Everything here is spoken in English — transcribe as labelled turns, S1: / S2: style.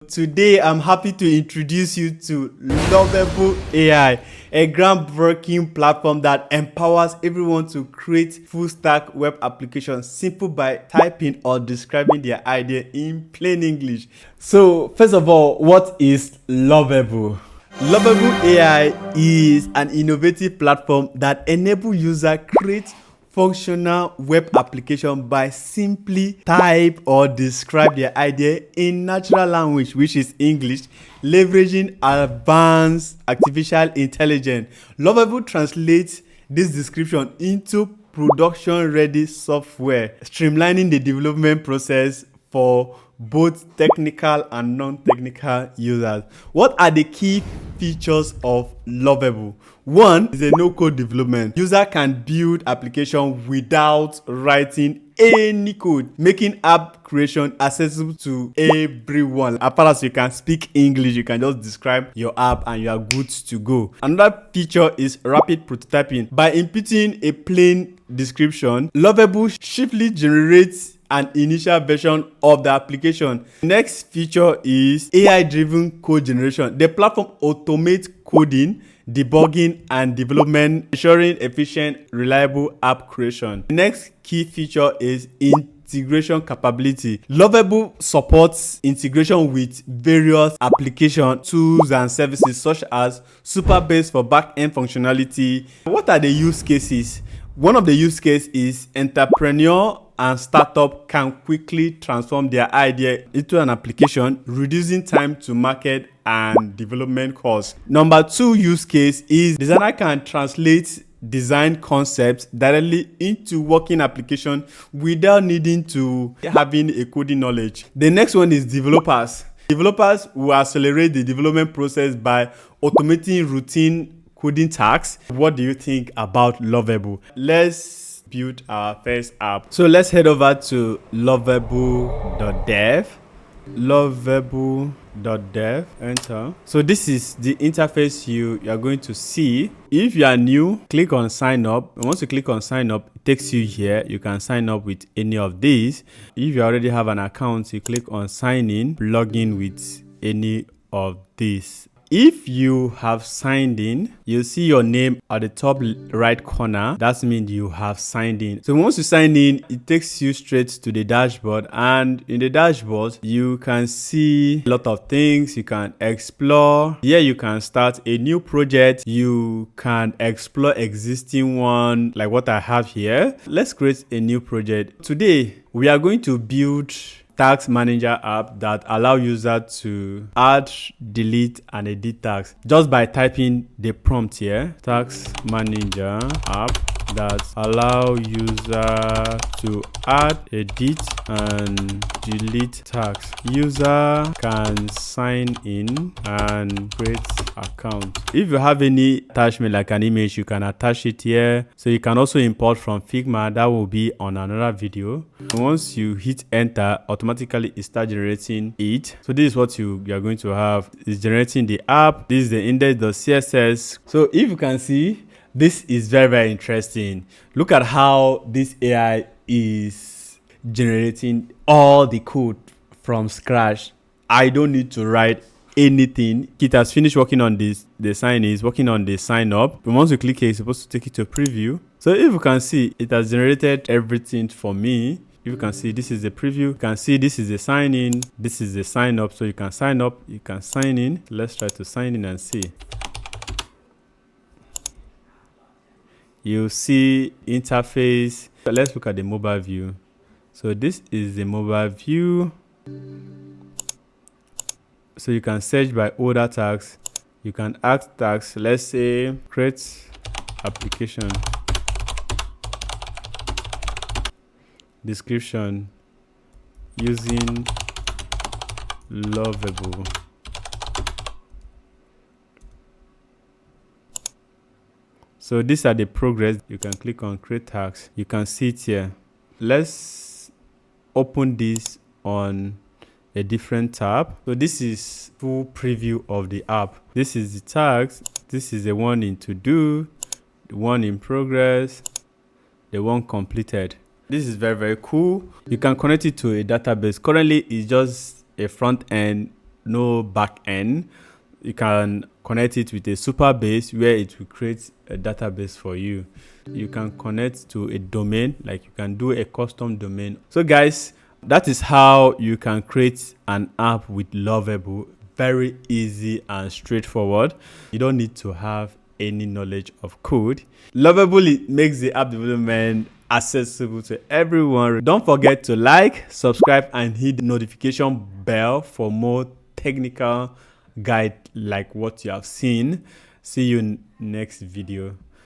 S1: Today, I'm happy to introduce you to Lovable AI, a groundbreaking platform that empowers everyone to create full-stack web applications simple by typing or describing their idea in plain English. So, first of all, what is Lovable? Lovable AI is an innovative platform that enables users create functional web application by simply type or describe their idea in natural language, which is English, leveraging advanced artificial intelligence. Lovable translates this description into production ready software, streamlining the development process for both technical and non-technical users. What are the key features of Lovable? One is a no-code development. User can build application without writing any code, making app creation accessible to everyone. As far as you can speak English, you can just describe your app and you are good to go. Another feature is rapid prototyping. By inputting a plain description, Lovable swiftly generates an initial version of the application. Next feature is AI-driven code generation. The platform automates coding, debugging, and development, ensuring efficient, reliable app creation. The next key feature is integration capability. Lovable supports integration with various application tools and services such as Supabase for back-end functionality. What are the use cases? One of the use cases is entrepreneur and startup can quickly transform their idea into an application, reducing time to market and development costs. Number two use case is designer can translate design concepts directly into working application without needing to having a coding knowledge. The next one is developers. Developers will accelerate the development process by automating routine coding tasks. What do you think about Lovable? Let's build our first app. So let's head over to lovable.dev. Lovable.dev, enter. So this is the interface you are going to see. If you are new, click on sign up. Once you click on sign up, it takes you here. You can sign up with any of these. If you already have an account, you click on sign in, log in with any of these. If you have signed in, you'll see your name at the top right corner. That means you have signed in. So once you sign in, it takes you straight to the dashboard. And in the dashboard, you can see a lot of things you can explore. Here you can start a new project. You can explore existing one like what I have here. Let's create a new project. Today, we are going to build task manager app that allow user to add, delete, and edit tasks just by typing the prompt here. Task manager app that allow user to add, edit, and delete tasks. User can sign in and create account. If you have any attachment like an image, you can attach it here. So you can also import from Figma. That will be on another video. Once you hit enter, automatically it starts generating it. So this is what you are going to have. It's generating the app. This is the index.css. So if you can see, this is very, very interesting. Look at how this AI is generating all the code from scratch. I don't need to write anything. It has finished working on this. The sign is working on the sign up. But once you click here, it's supposed to take it to a preview. So if you can see, it has generated everything for me. If you can see, this is the preview. You can see this is the sign in. This is the sign up. So you can sign up. You can sign in. Let's try to sign in and see. You see interface. So let's look at the mobile view. So this is the mobile view. So you can search by older tags. You can add tags. Let's say create application. Description using Lovable. So these are the progress. You can click on create tags. You can see it here. Let's open this on a different tab. So this is full preview of the app. This is the tags. This is the one in to do, the one in progress, the one completed. This is very, very cool. You can connect it to a database. Currently, it's just a front end no back end. You can connect it with a super base where it will create a database for you. You can connect to a domain, like you can do a custom domain. So guys, that is how you can create an app with Lovable. Very easy and straightforward. You don't need to have any knowledge of code. Lovable, it makes the app development accessible to everyone. Don't forget to like, subscribe, and hit the notification bell for more technical guide like what you have seen. See you in next video.